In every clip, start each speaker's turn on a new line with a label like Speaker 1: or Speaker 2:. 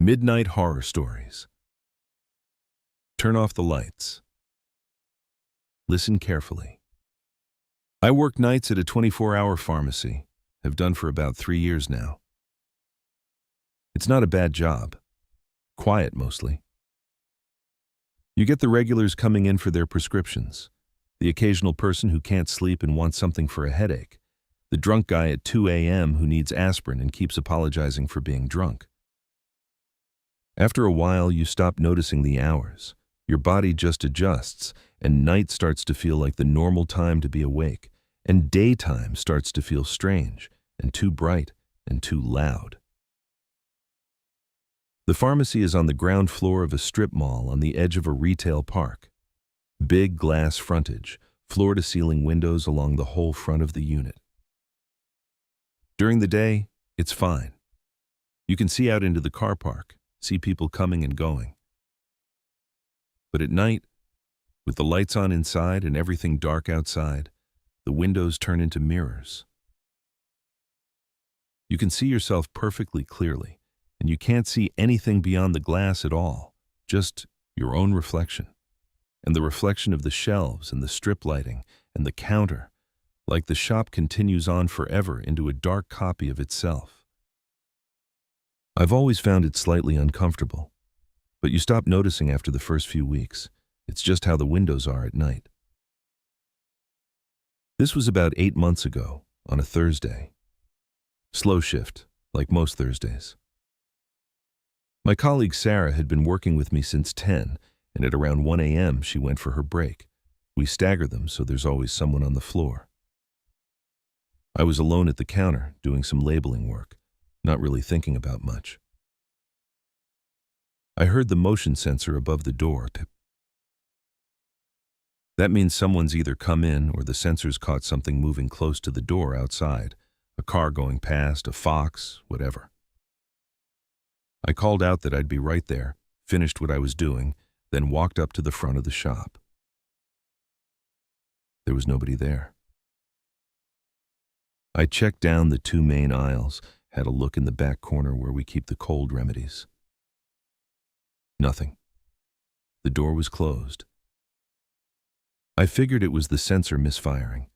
Speaker 1: Midnight horror stories. Turn off the lights. Listen carefully. I work nights at a 24-hour pharmacy, have done for about 3 years now. It's not a bad job. Quiet mostly. You get the regulars coming in for their prescriptions, the occasional person who can't sleep and wants something for a headache, the drunk guy at 2 a.m. who needs aspirin and keeps apologizing for being drunk. After a while, you stop noticing the hours. Your body just adjusts, and night starts to feel like the normal time to be awake, and daytime starts to feel strange and too bright and too loud. The pharmacy is on the ground floor of a strip mall on the edge of a retail park. Big glass frontage, floor-to-ceiling windows along the whole front of the unit. During the day, it's fine. You can see out into the car park, see people coming and going. But at night, with the lights on inside and everything dark outside, the windows turn into mirrors. You can see yourself perfectly clearly, and you can't see anything beyond the glass at all, just your own reflection, and the reflection of the shelves and the strip lighting and the counter, like the shop continues on forever into a dark copy of itself. I've always found it slightly uncomfortable, but you stop noticing after the first few weeks. It's just how the windows are at night. This was about 8 months ago, on a Thursday. Slow shift, like most Thursdays. My colleague Sarah had been working with me since 10, and at around 1 a.m. she went for her break. We stagger them so there's always someone on the floor. I was alone at the counter, doing some labeling work, not really thinking about much. I heard the motion sensor above the door pip. That means someone's either come in or the sensors caught something moving close to the door outside, a car going past, a fox, whatever. I called out that I'd be right there, finished what I was doing, then walked up to the front of the shop. There was nobody there. I checked down the 2 main aisles, had a look in the back corner where we keep the cold remedies. Nothing. The door was closed. I figured it was the sensor misfiring.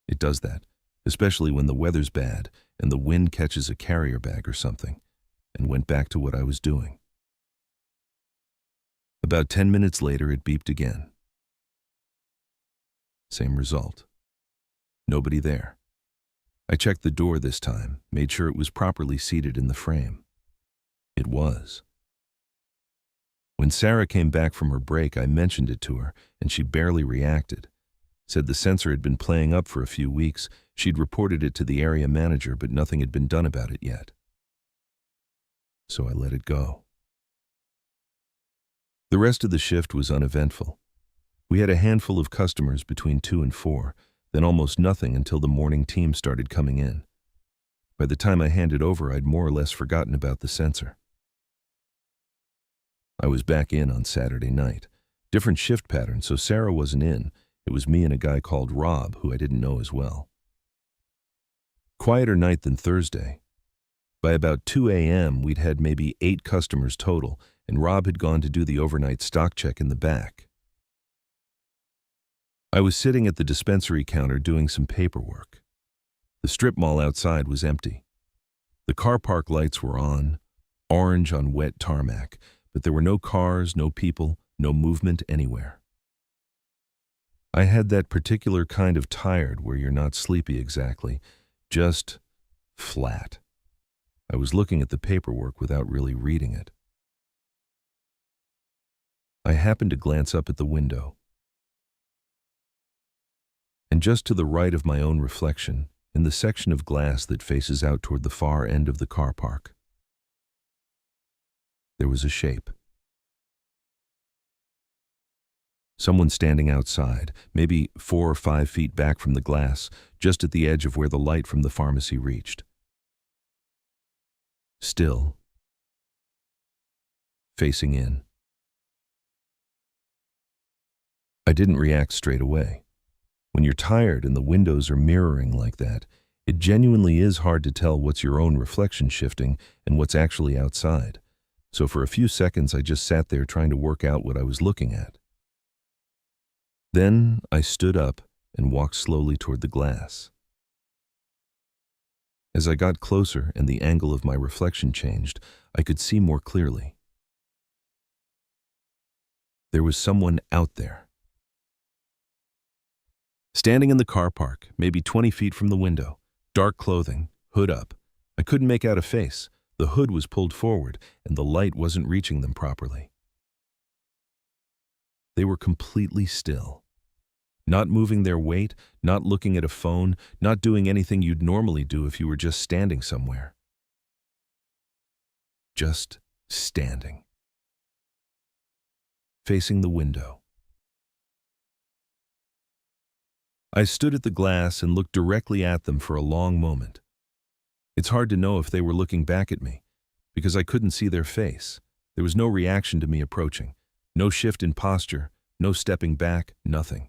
Speaker 1: It does that, especially when the weather's bad and the wind catches a carrier bag or something, and went back to what I was doing. About 10 minutes later, it beeped again. Same result. Nobody there. I checked the door this time, made sure it was properly seated in the frame. It was. When Sarah came back from her break, I mentioned it to her, and she barely reacted. Said the sensor had been playing up for a few weeks. She'd reported it to the area manager, but nothing had been done about it yet. So I let it go. The rest of the shift was uneventful. We had a handful of customers between 2 and 4, then almost nothing until the morning team started coming in. By the time I handed over, I'd more or less forgotten about the sensor. I was back in on Saturday night. Different shift pattern, so Sarah wasn't in. It was me and a guy called Rob, who I didn't know as well. Quieter night than Thursday. By about 2 a.m., we'd had maybe 8 customers total, and Rob had gone to do the overnight stock check in the back. I was sitting at the dispensary counter doing some paperwork. The strip mall outside was empty. The car park lights were on, orange on wet tarmac, but there were no cars, no people, no movement anywhere. I had that particular kind of tired where you're not sleepy exactly, just flat. I was looking at the paperwork without really reading it. I happened to glance up at the window. And just to the right of my own reflection, in the section of glass that faces out toward the far end of the car park, there was a shape. Someone standing outside, maybe 4 or 5 feet back from the glass, just at the edge of where the light from the pharmacy reached. Still, facing in. I didn't react straight away. When you're tired and the windows are mirroring like that, it genuinely is hard to tell what's your own reflection shifting and what's actually outside. so for a few seconds I just sat there trying to work out what I was looking at. Then I stood up and walked slowly toward the glass. As I got closer and the angle of my reflection changed, I could see more clearly. There was someone out there. Standing in the car park, maybe 20 feet from the window, dark clothing, hood up. I couldn't make out a face. The hood was pulled forward, and the light wasn't reaching them properly. They were completely still. Not moving their weight, not looking at a phone, not doing anything you'd normally do if you were just standing somewhere. Just standing. Facing the window. I stood at the glass and looked directly at them for a long moment. It's hard to know if they were looking back at me, because I couldn't see their face. There was no reaction to me approaching, no shift in posture, no stepping back, nothing.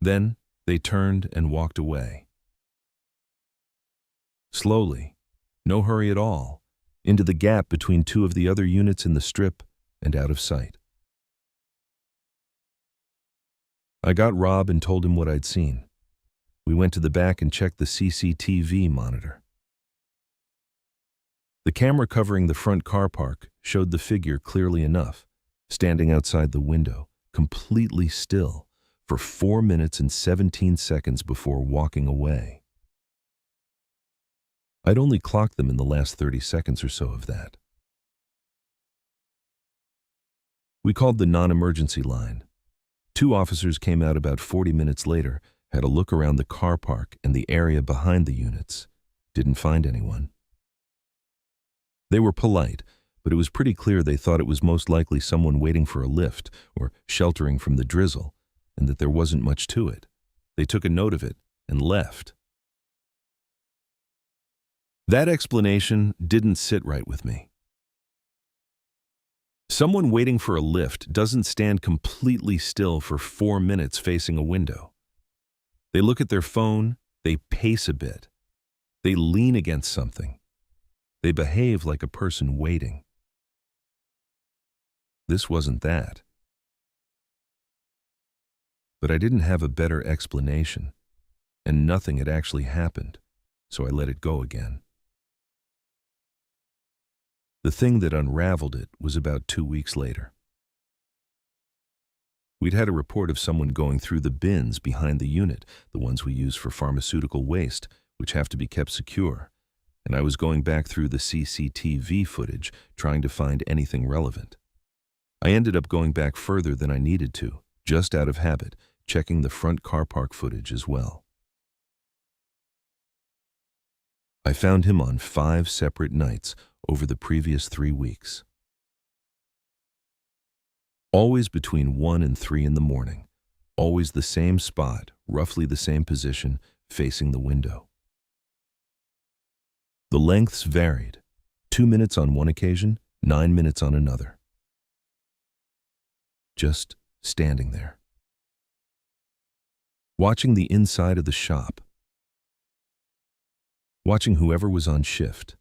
Speaker 1: Then they turned and walked away. Slowly, no hurry at all, into the gap between two of the other units in the strip and out of sight. I got Rob and told him what I'd seen. We went to the back and checked the CCTV monitor. The camera covering the front car park showed the figure clearly enough, standing outside the window, completely still, for 4 minutes and 17 seconds before walking away. I'd only clocked them in the last 30 seconds or so of that. We called the non-emergency line. 2 officers came out about 40 minutes later, had a look around the car park and the area behind the units. Didn't find anyone. They were polite, but it was pretty clear they thought it was most likely someone waiting for a lift or sheltering from the drizzle, and that there wasn't much to it. They took a note of it and left. That explanation didn't sit right with me. Someone waiting for a lift doesn't stand completely still for 4 minutes facing a window. They look at their phone, they pace a bit, they lean against something. They behave like a person waiting. This wasn't that. But I didn't have a better explanation, and nothing had actually happened, so I let it go again. The thing that unraveled it was about 2 weeks later. We'd had a report of someone going through the bins behind the unit, the ones we use for pharmaceutical waste, which have to be kept secure, and I was going back through the CCTV footage, trying to find anything relevant. I ended up going back further than I needed to, just out of habit, checking the front car park footage as well. I found him on 5 separate nights over the previous 3 weeks. Always between 1 and 3 in the morning, always the same spot, roughly the same position, facing the window. The lengths varied, 2 minutes on one occasion, 9 minutes on another. Just standing there. Watching the inside of the shop. Watching whoever was on shift.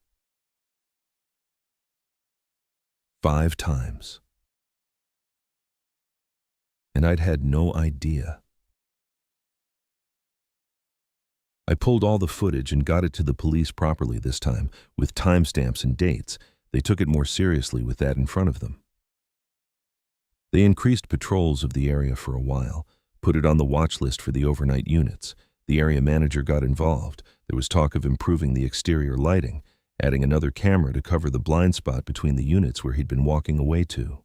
Speaker 1: 5 times. And I'd had no idea. I pulled all the footage and got it to the police properly this time, with timestamps and dates. They took it more seriously with that in front of them. They increased patrols of the area for a while, put it on the watch list for the overnight units. The area manager got involved. There was talk of improving the exterior lighting, adding another camera to cover the blind spot between the units where he'd been walking away to.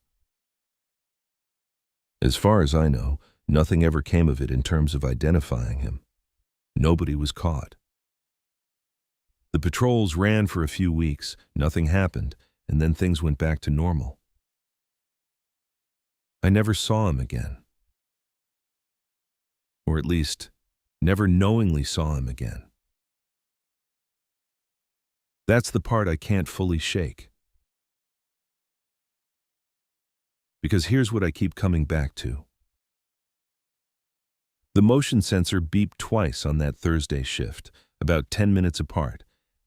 Speaker 1: As far as I know, nothing ever came of it in terms of identifying him. Nobody was caught. The patrols ran for a few weeks, nothing happened, and then things went back to normal. I never saw him again. Or at least, never knowingly saw him again. That's the part I can't fully shake. Because here's what I keep coming back to. The motion sensor beeped twice on that Thursday shift, about 10 minutes apart,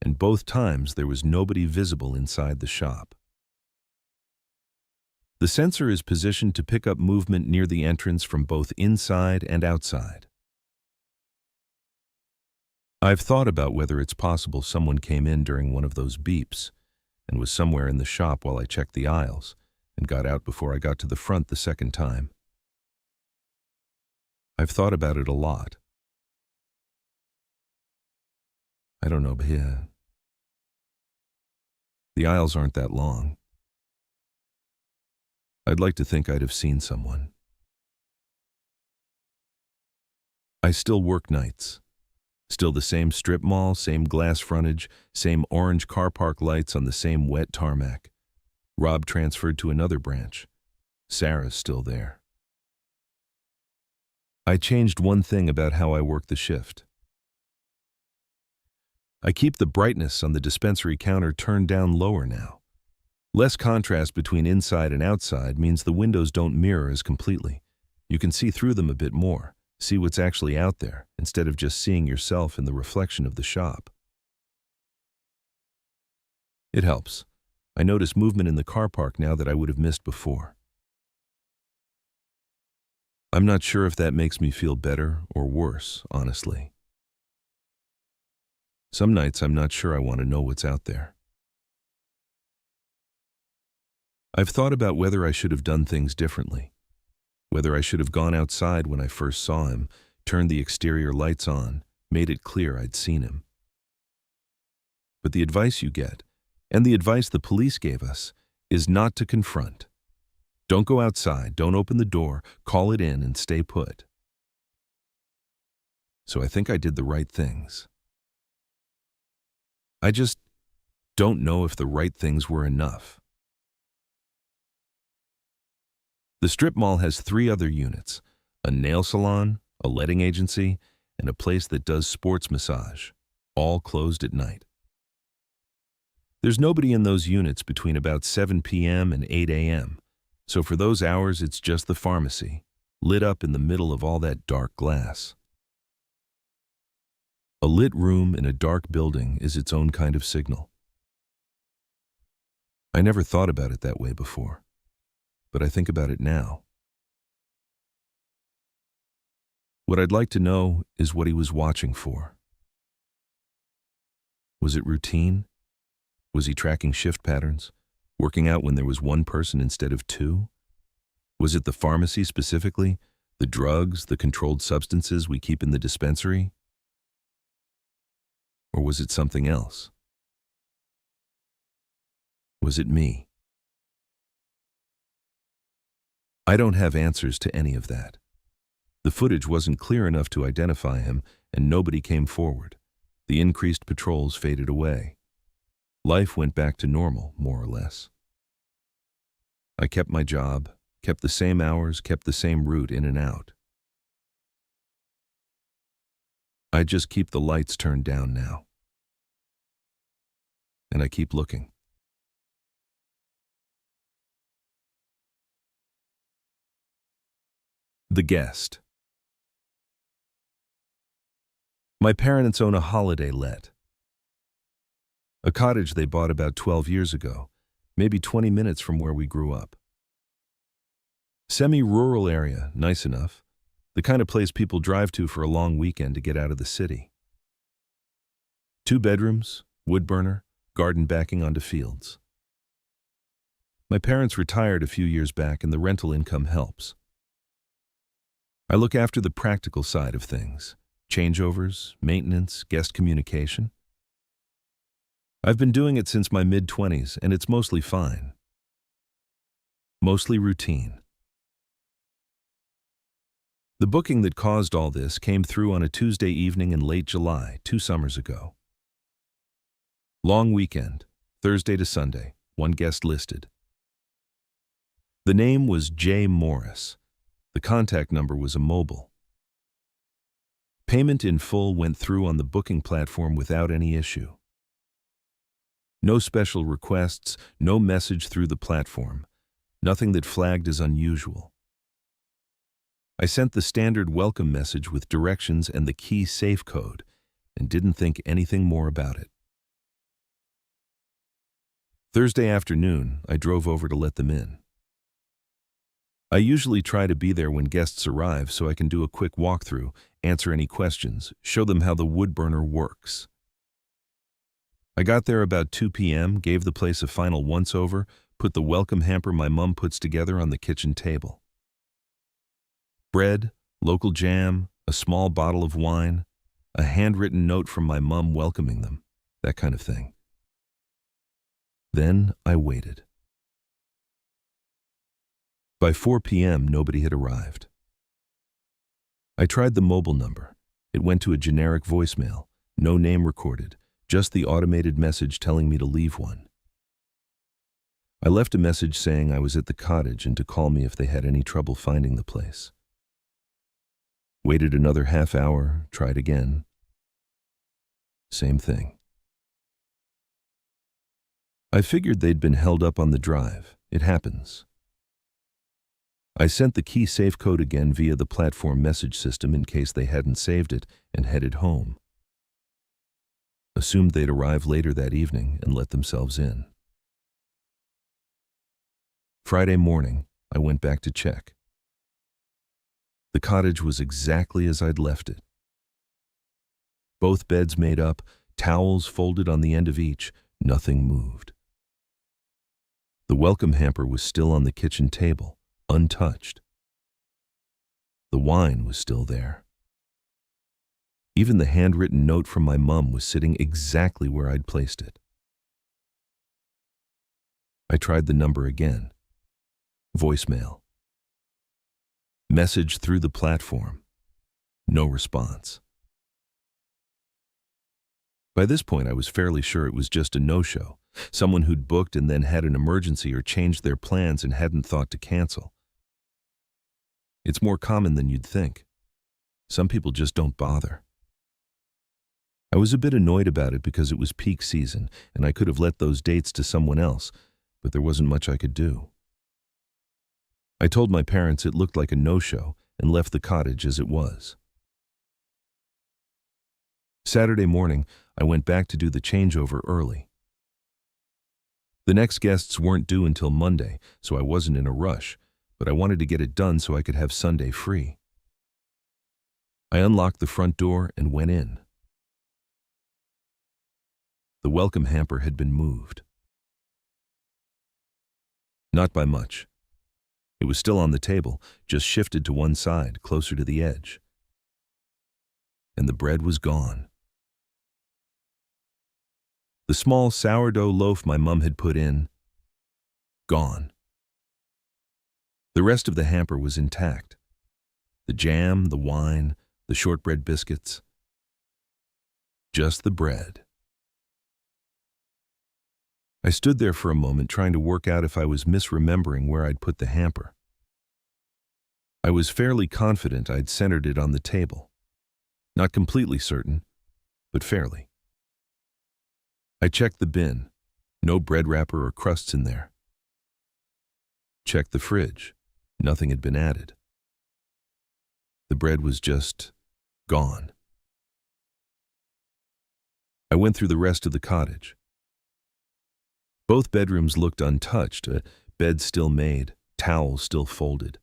Speaker 1: and both times there was nobody visible inside the shop. The sensor is positioned to pick up movement near the entrance from both inside and outside. I've thought about whether it's possible someone came in during one of those beeps and was somewhere in the shop while I checked the aisles and got out before I got to the front the second time. I've thought about it a lot. I don't know, but yeah. The aisles aren't that long. I'd like to think I'd have seen someone. I still work nights. Still the same strip mall, same glass frontage, same orange car park lights on the same wet tarmac. Rob transferred to another branch. Sarah's still there. I changed one thing about how I work the shift. I keep the brightness on the dispensary counter turned down lower now. Less contrast between inside and outside means the windows don't mirror as completely. You can see through them a bit more, see what's actually out there, instead of just seeing yourself in the reflection of the shop. It helps. I notice movement in the car park now that I would have missed before. I'm not sure if that makes me feel better or worse, honestly. Some nights I'm not sure I want to know what's out there. I've thought about whether I should have done things differently. Whether I should have gone outside when I first saw him, turned the exterior lights on, made it clear I'd seen him. But the advice you get, and the advice the police gave us, is not to confront. Don't go outside, don't open the door, call it in and stay put. So I think I did the right things. I just don't know if the right things were enough. The strip mall has 3 other units, a nail salon, a letting agency, and a place that does sports massage, all closed at night. There's nobody in those units between about 7 p.m. and 8 a.m., so for those hours it's just the pharmacy, lit up in the middle of all that dark glass. A lit room in a dark building is its own kind of signal. I never thought about it that way before, but I think about it now. What I'd like to know is what he was watching for. Was it routine? Was he tracking shift patterns, working out when there was one person instead of 2? Was it the pharmacy specifically, the drugs, the controlled substances we keep in the dispensary? Or was it something else? Was it me? I don't have answers to any of that. The footage wasn't clear enough to identify him, and nobody came forward. The increased patrols faded away. Life went back to normal, more or less. I kept my job, kept the same hours, kept the same route in and out. I just keep the lights turned down now. And I keep looking. The guest. My parents own a holiday let. A cottage they bought about 12 years ago, maybe 20 minutes from where we grew up. Semi-rural area, nice enough. The kind of place people drive to for a long weekend to get out of the city. 2 bedrooms, wood burner, garden backing onto fields. My parents retired a few years back and the rental income helps. I look after the practical side of things, changeovers, maintenance, guest communication. I've been doing it since my mid-20s and it's mostly fine. Mostly routine. The booking that caused all this came through on a Tuesday evening in late July, 2 summers ago. Long weekend, Thursday to Sunday, 1 guest listed. The name was J. Morris. The contact number was a mobile. Payment in full went through on the booking platform without any issue. No special requests, no message through the platform, nothing that flagged as unusual. I sent the standard welcome message with directions and the key safe code and didn't think anything more about it. Thursday afternoon, I drove over to let them in. I usually try to be there when guests arrive so I can do a quick walkthrough, answer any questions, show them how the wood burner works. I got there about 2 p.m., gave the place a final once-over, put the welcome hamper my mom puts together on the kitchen table. Bread, local jam, a small bottle of wine, a handwritten note from my mom welcoming them, that kind of thing. Then I waited. By 4 p.m., nobody had arrived. I tried the mobile number. It went to a generic voicemail, no name recorded, just the automated message telling me to leave one. I left a message saying I was at the cottage and to call me if they had any trouble finding the place. Waited another half hour, tried again. Same thing. I figured they'd been held up on the drive. It happens. I sent the key safe code again via the platform message system in case they hadn't saved it and headed home. Assumed they'd arrive later that evening and let themselves in. Friday morning, I went back to check. The cottage was exactly as I'd left it. Both beds made up, towels folded on the end of each, nothing moved. The welcome hamper was still on the kitchen table, untouched. The wine was still there. Even the handwritten note from my mom was sitting exactly where I'd placed it. I tried the number again. Voicemail. Message through the platform. No response. By this point, I was fairly sure it was just a no-show, someone who'd booked and then had an emergency or changed their plans and hadn't thought to cancel. It's more common than you'd think. Some people just don't bother. I was a bit annoyed about it because it was peak season and I could have let those dates to someone else, but there wasn't much I could do. I told my parents it looked like a no-show and left the cottage as it was. Saturday morning, I went back to do the changeover early. The next guests weren't due until Monday, so I wasn't in a rush, but I wanted to get it done so I could have Sunday free. I unlocked the front door and went in. The welcome hamper had been moved. Not by much. It was still on the table, just shifted to one side, closer to the edge. And the bread was gone. The small sourdough loaf my mom had put in, gone. The rest of the hamper was intact. The jam, the wine, the shortbread biscuits. Just the bread. I stood there for a moment trying to work out if I was misremembering where I'd put the hamper. I was fairly confident I'd centered it on the table. Not completely certain, but fairly. I checked the bin. No bread wrapper or crusts in there. Checked the fridge. Nothing had been added. The bread was just gone. I went through the rest of the cottage. Both bedrooms looked untouched, a bed still made, towels still folded.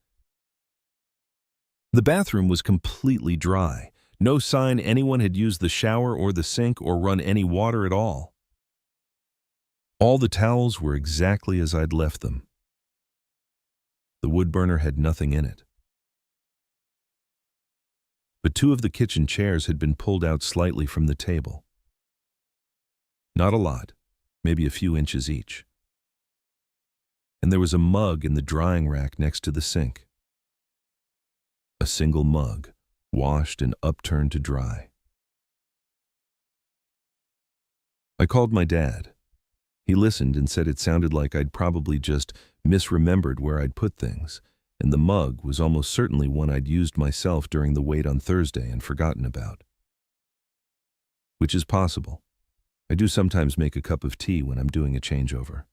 Speaker 1: The bathroom was completely dry. No sign anyone had used the shower or the sink or run any water at all. All the towels were exactly as I'd left them. The wood burner had nothing in it. But 2 of the kitchen chairs had been pulled out slightly from the table. Not a lot, maybe a few inches each. And there was a mug in the drying rack next to the sink. A single mug, washed and upturned to dry. I called my dad. He listened and said it sounded like I'd probably just misremembered where I'd put things, and the mug was almost certainly one I'd used myself during the wait on Thursday and forgotten about. Which is possible. I do sometimes make a cup of tea when I'm doing a changeover.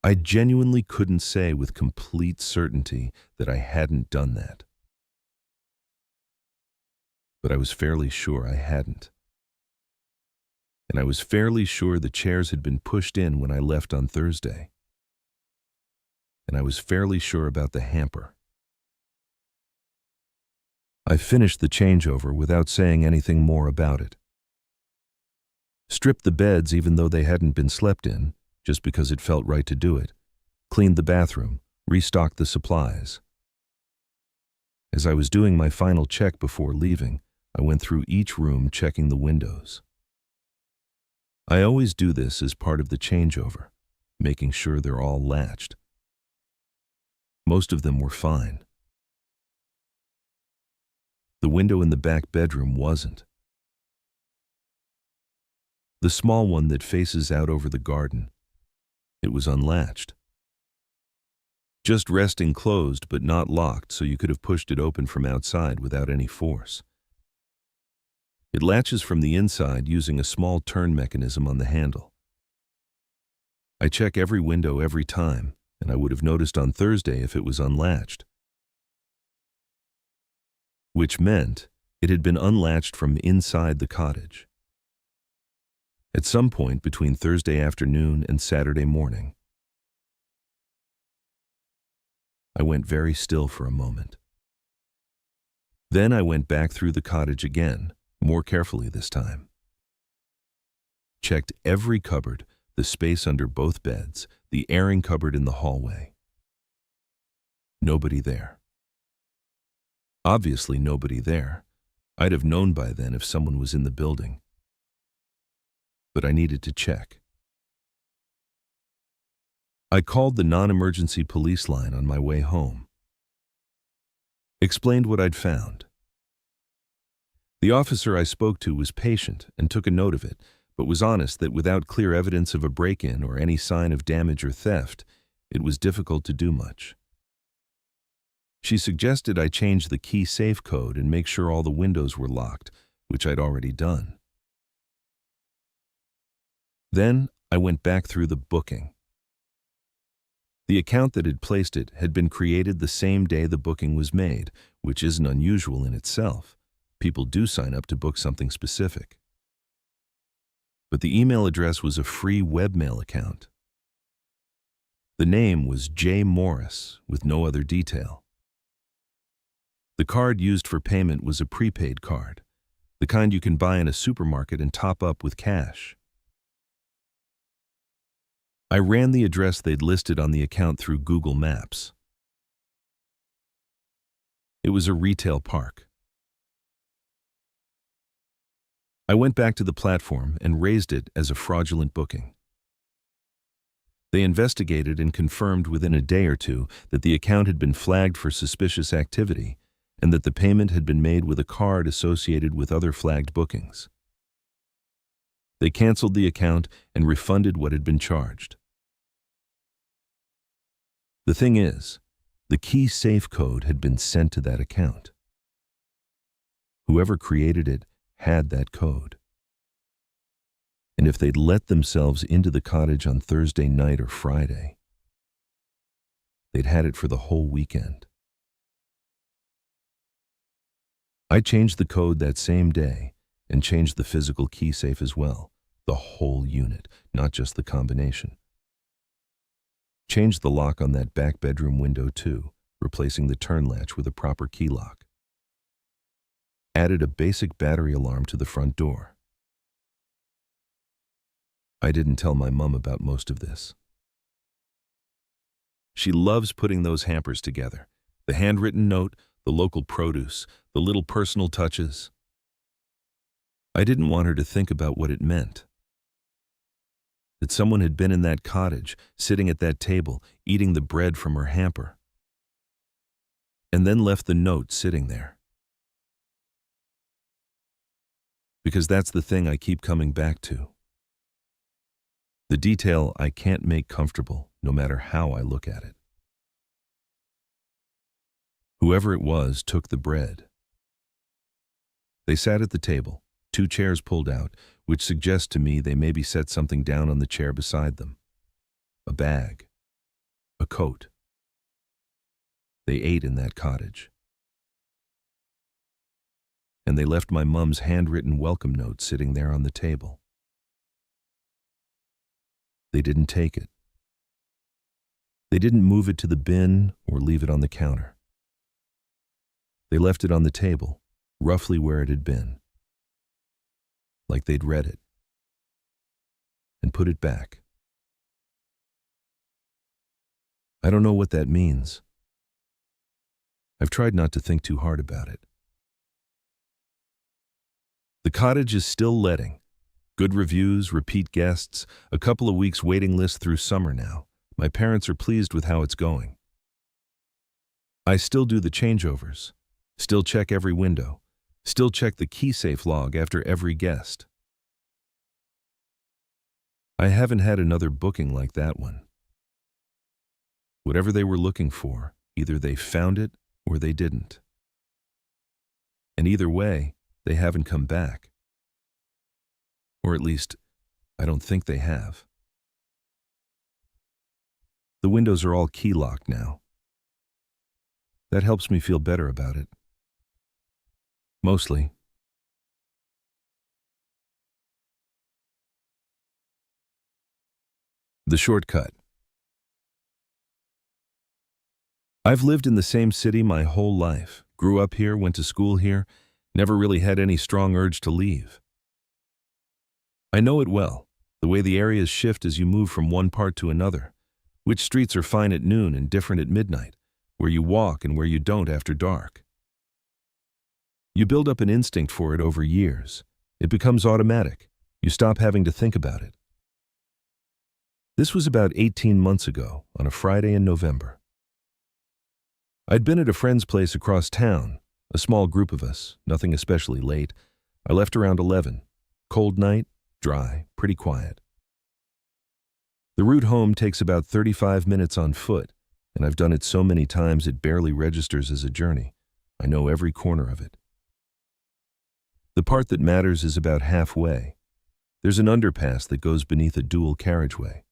Speaker 1: I genuinely couldn't say with complete certainty that I hadn't done that. But I was fairly sure I hadn't. and I was fairly sure the chairs had been pushed in when I left on Thursday. And I was fairly sure about the hamper. I finished the changeover without saying anything more about it. Stripped the beds even though they hadn't been slept in, just because it felt right to do it. Cleaned the bathroom, restocked the supplies. As I was doing my final check before leaving, I went through each room checking the windows. I always do this as part of the changeover, making sure they're all latched. Most of them were fine. The window in the back bedroom wasn't. The small one that faces out over the garden, it was unlatched. Just resting closed but not locked, so you could have pushed it open from outside without any force. It latches from the inside using a small turn mechanism on the handle. I check every window every time, and I would have noticed on Thursday if it was unlatched. Which meant it had been unlatched from inside the cottage. At some point between Thursday afternoon and Saturday morning. I went very still for a moment. Then I went back through the cottage again, more carefully this time. Checked every cupboard, the space under both beds, the airing cupboard in the hallway. Nobody there. Obviously nobody there. I'd have known by then if someone was in the building. But I needed to check. I called the non-emergency police line on my way home. Explained what I'd found. The officer I spoke to was patient and took a note of it, but was honest that without clear evidence of a break-in or any sign of damage or theft, it was difficult to do much. She suggested I change the key safe code and make sure all the windows were locked, which I'd already done. Then I went back through the booking. The account that had placed it had been created the same day the booking was made, which isn't unusual in itself. People do sign up to book something specific. But the email address was a free webmail account. The name was J. Morris, with no other detail. The card used for payment was a prepaid card, the kind you can buy in a supermarket and top up with cash. I ran the address they'd listed on the account through Google Maps. It was a retail park. I went back to the platform and raised it as a fraudulent booking. They investigated and confirmed within a day or two that the account had been flagged for suspicious activity and that the payment had been made with a card associated with other flagged bookings. They canceled the account and refunded what had been charged. The thing is, the key safe code had been sent to that account. Whoever created it had that code. And if they'd let themselves into the cottage on Thursday night or Friday, they'd had it for the whole weekend. I changed the code that same day and changed the physical key safe as well, the whole unit, not just the combination. Changed the lock on that back bedroom window too, replacing the turn latch with a proper key lock. Added a basic battery alarm to the front door. I didn't tell my mom about most of this. She loves putting those hampers together, the handwritten note, the local produce, the little personal touches. I didn't want her to think about what it meant. That someone had been in that cottage, sitting at that table, eating the bread from her hamper, and then left the note sitting there. Because that's the thing I keep coming back to. The detail I can't make comfortable, no matter how I look at it. Whoever it was took the bread. They sat at the table, 2 chairs pulled out, which suggests to me they maybe set something down on the chair beside them. A bag. A coat. They ate in that cottage. And they left my mom's handwritten welcome note sitting there on the table. They didn't take it. They didn't move it to the bin or leave it on the counter. They left it on the table, roughly where it had been, like they'd read it, and put it back. I don't know what that means. I've tried not to think too hard about it. The cottage is still letting. Good reviews, repeat guests, a couple of weeks waiting list through summer now. My parents are pleased with how it's going. I still do the changeovers, still check every window, still check the key safe log after every guest. I haven't had another booking like that one. Whatever they were looking for, either they found it or they didn't. And either way, they haven't come back. Or at least, I don't think they have. The windows are all key-locked now. That helps me feel better about it. Mostly. The shortcut. I've lived in the same city my whole life, grew up here, went to school here, never really had any strong urge to leave. I know it well, the way the areas shift as you move from one part to another, which streets are fine at noon and different at midnight, where you walk and where you don't after dark. You build up an instinct for it over years. It becomes automatic. You stop having to think about it. This was about 18 months ago, on a Friday in November. I'd been at a friend's place across town, a small group of us, nothing especially late. I left around 11. Cold night, dry, pretty quiet. The route home takes about 35 minutes on foot, and I've done it so many times it barely registers as a journey. I know every corner of it. The part that matters is about halfway. There's an underpass that goes beneath a dual carriageway.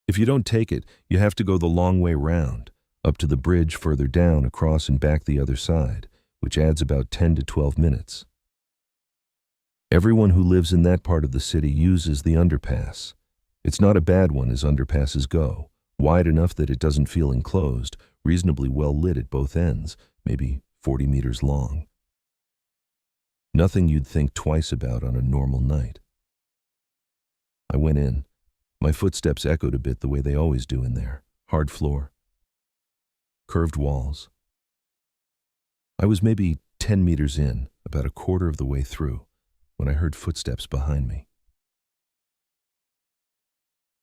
Speaker 1: If you don't take it, you have to go the long way round, up to the bridge further down, across and back the other side, which adds about 10 to 12 minutes. Everyone who lives in that part of the city uses the underpass. It's not a bad one as underpasses go, wide enough that it doesn't feel enclosed, reasonably well lit at both ends, maybe 40 meters long. Nothing you'd think twice about on a normal night. I went in. My footsteps echoed a bit the way they always do in there. Hard floor. Curved walls. I was maybe 10 meters in, about a quarter of the way through, when I heard footsteps behind me.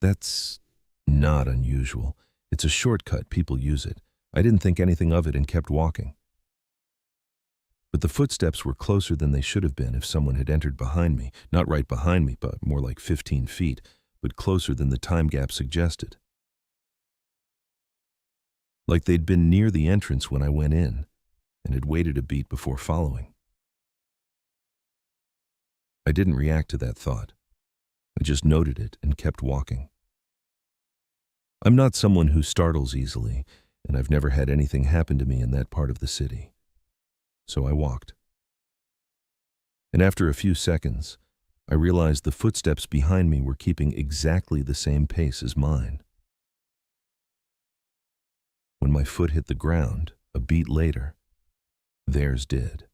Speaker 1: That's not unusual. It's a shortcut, people use it. I didn't think anything of it and kept walking. But the footsteps were closer than they should have been if someone had entered behind me, not right behind me, but more like 15 feet, but closer than the time gap suggested. Like they'd been near the entrance when I went in, and had waited a beat before following. I didn't react to that thought. I just noted it and kept walking. I'm not someone who startles easily, and I've never had anything happen to me in that part of the city. So I walked. And after a few seconds, I realized the footsteps behind me were keeping exactly the same pace as mine. When my foot hit the ground, a beat later, theirs did.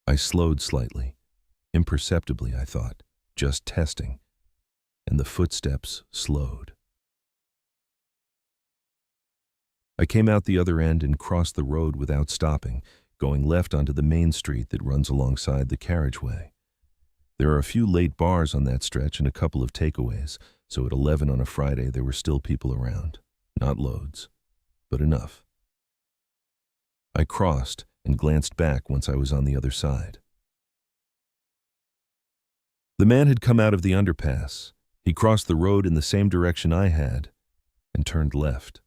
Speaker 1: I slowed slightly, imperceptibly, I thought, just testing, and the footsteps slowed. I came out the other end and crossed the road without stopping, going left onto the main street that runs alongside the carriageway. There are a few late bars on that stretch and a couple of takeaways, so at 11 on a Friday there were still people around. Not loads, but enough. I crossed and glanced back once I was on the other side. The man had come out of the underpass. He crossed the road in the same direction I had and turned left.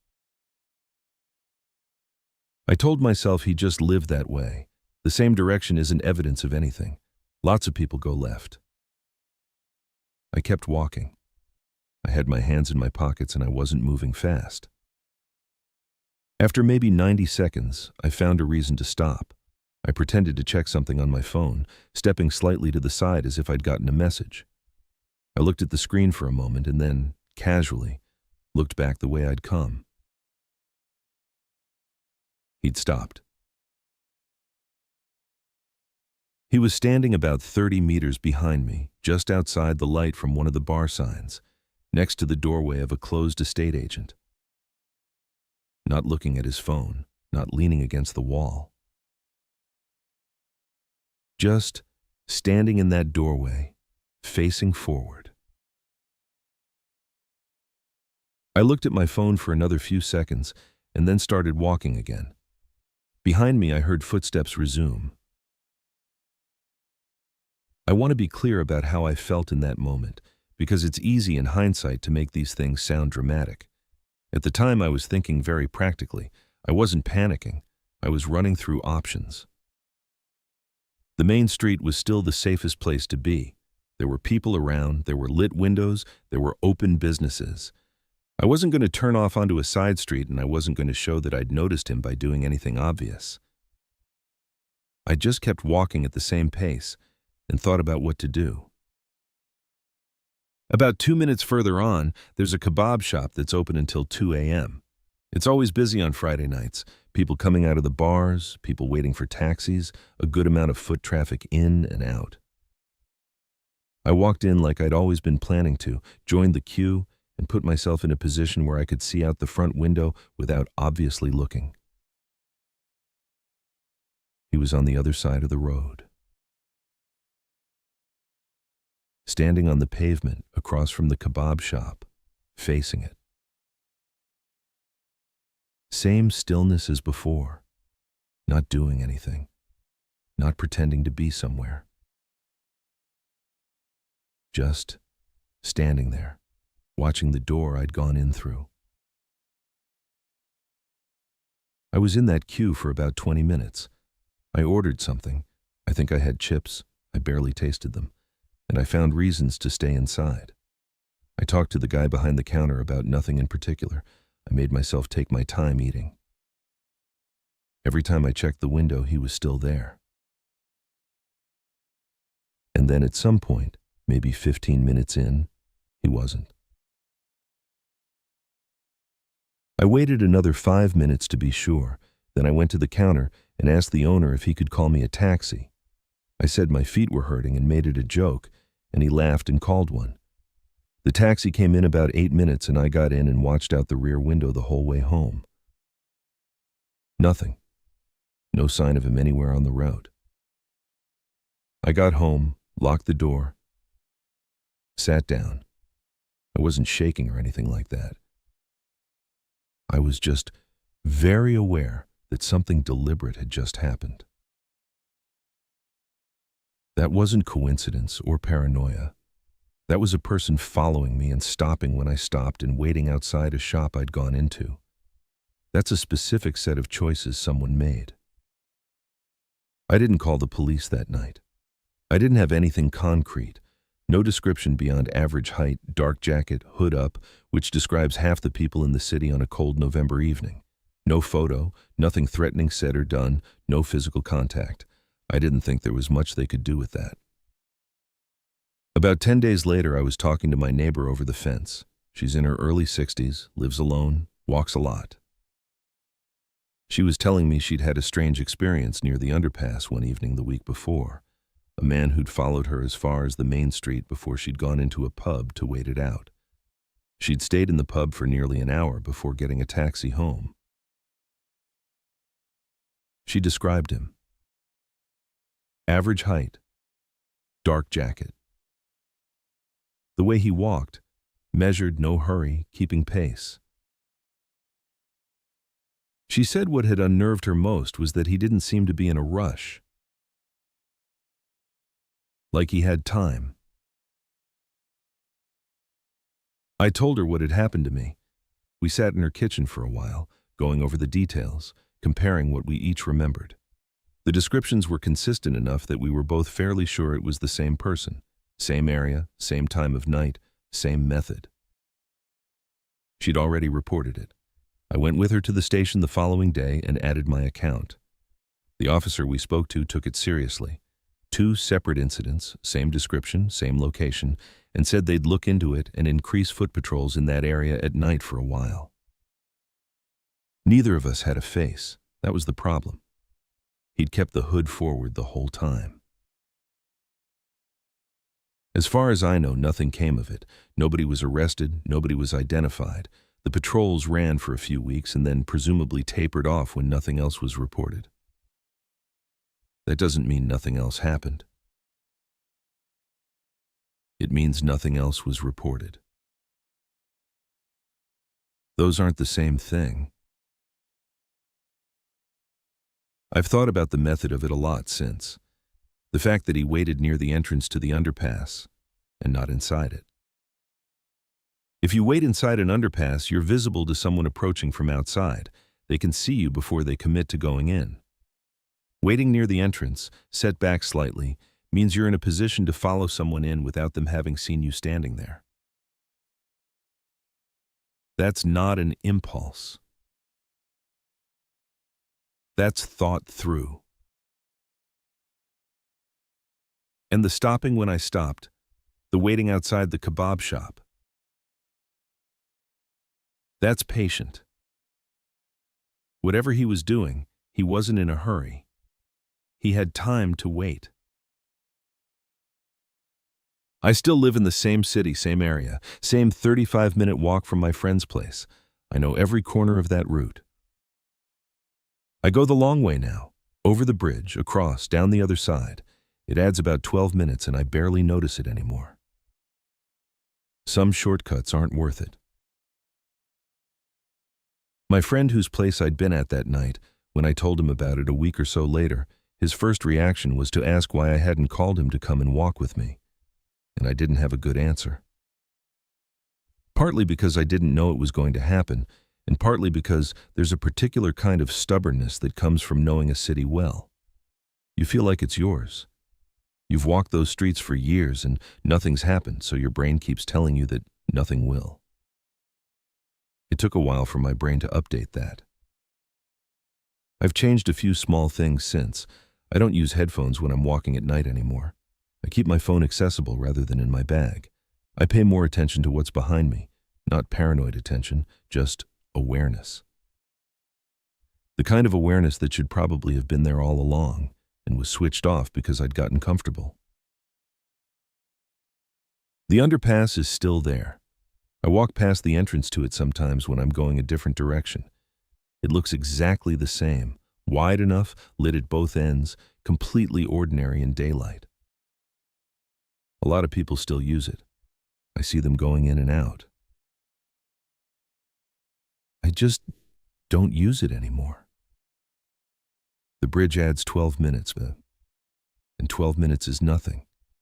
Speaker 1: I told myself he just lived that way. The same direction isn't evidence of anything. Lots of people go left. I kept walking. I had my hands in my pockets and I wasn't moving fast. After maybe 90 seconds, I found a reason to stop. I pretended to check something on my phone, stepping slightly to the side as if I'd gotten a message. I looked at the screen for a moment and then, casually, looked back the way I'd come. He'd stopped. He was standing about 30 meters behind me, just outside the light from one of the bar signs, next to the doorway of a closed estate agent. Not looking at his phone, not leaning against the wall. Just standing in that doorway, facing forward. I looked at my phone for another few seconds and then started walking again. Behind me, I heard footsteps resume. I want to be clear about how I felt in that moment, because it's easy in hindsight to make these things sound dramatic. At the time, I was thinking very practically. I wasn't panicking. I was running through options. The main street was still the safest place to be. There were people around, there were lit windows, there were open businesses. I wasn't going to turn off onto a side street, and I wasn't going to show that I'd noticed him by doing anything obvious. I just kept walking at the same pace and thought about what to do. About 2 minutes further on, there's a kebab shop that's open until 2 a.m. It's always busy on Friday nights. People coming out of the bars, people waiting for taxis, a good amount of foot traffic in and out. I walked in like I'd always been planning to, joined the queue, and put myself in a position where I could see out the front window without obviously looking. He was on the other side of the road. Standing on the pavement across from the kebab shop, facing it. Same stillness as before, not doing anything, not pretending to be somewhere. Just standing there, watching the door I'd gone in through. I was in that queue for about 20 minutes. I ordered something. I think I had chips. I barely tasted them. And I found reasons to stay inside. I talked to the guy behind the counter about nothing in particular. I made myself take my time eating. Every time I checked the window, he was still there. And then at some point, maybe 15 minutes in, he wasn't. I waited another 5 minutes to be sure. Then I went to the counter and asked the owner if he could call me a taxi. I said my feet were hurting and made it a joke, and he laughed and called one. The taxi came in about 8 minutes, and I got in and watched out the rear window the whole way home. Nothing. No sign of him anywhere on the route. I got home, locked the door, sat down. I wasn't shaking or anything like that. I was just very aware that something deliberate had just happened. That wasn't coincidence or paranoia. That was a person following me and stopping when I stopped and waiting outside a shop I'd gone into. That's a specific set of choices someone made. I didn't call the police that night. I didn't have anything concrete, no description beyond average height, dark jacket, hood up, which describes half the people in the city on a cold November evening. No photo, nothing threatening said or done, no physical contact. I didn't think there was much they could do with that. About 10 days later, I was talking to my neighbor over the fence. She's in her early 60s, lives alone, walks a lot. She was telling me she'd had a strange experience near the underpass one evening the week before. A man who'd followed her as far as the main street before she'd gone into a pub to wait it out. She'd stayed in the pub for nearly an hour before getting a taxi home. She described him. Average height, dark jacket. The way he walked, measured, no hurry, keeping pace. She said what had unnerved her most was that he didn't seem to be in a rush. Like he had time. I told her what had happened to me. We sat in her kitchen for a while, going over the details, comparing what we each remembered. The descriptions were consistent enough that we were both fairly sure it was the same person, same area, same time of night, same method. She'd already reported it. I went with her to the station the following day and added my account. The officer we spoke to took it seriously. 2 separate incidents, same description, same location, and said they'd look into it and increase foot patrols in that area at night for a while. Neither of us had a face. That was the problem. He'd kept the hood forward the whole time. As far as I know, nothing came of it. Nobody was arrested, nobody was identified. The patrols ran for a few weeks and then presumably tapered off when nothing else was reported. That doesn't mean nothing else happened. It means nothing else was reported. Those aren't the same thing. I've thought about the method of it a lot since. The fact that he waited near the entrance to the underpass and not inside it. If you wait inside an underpass, you're visible to someone approaching from outside. They can see you before they commit to going in. Waiting near the entrance, set back slightly, means you're in a position to follow someone in without them having seen you standing there. That's not an impulse. That's thought through. And the stopping when I stopped, the waiting outside the kebab shop, that's patient. Whatever he was doing, he wasn't in a hurry. He had time to wait. I still live in the same city, same area, same 35-minute walk from my friend's place. I know every corner of that route. I go the long way now, over the bridge, across, down the other side. It adds about 12 minutes and I barely notice it anymore. Some shortcuts aren't worth it. My friend whose place I'd been at that night, when I told him about it a week or so later, his first reaction was to ask why I hadn't called him to come and walk with me, and I didn't have a good answer. Partly because I didn't know it was going to happen, and partly because there's a particular kind of stubbornness that comes from knowing a city well. You feel like it's yours. You've walked those streets for years and nothing's happened, so your brain keeps telling you that nothing will. It took a while for my brain to update that. I've changed a few small things since. I don't use headphones when I'm walking at night anymore. I keep my phone accessible rather than in my bag. I pay more attention to what's behind me, not paranoid attention, just awareness. The kind of awareness that should probably have been there all along and was switched off because I'd gotten comfortable. The underpass is still there. I walk past the entrance to it sometimes when I'm going a different direction. It looks exactly the same, wide enough, lit at both ends, completely ordinary in daylight. A lot of people still use it. I see them going in and out. I just don't use it anymore. The bridge adds 12 minutes, and 12 minutes is nothing.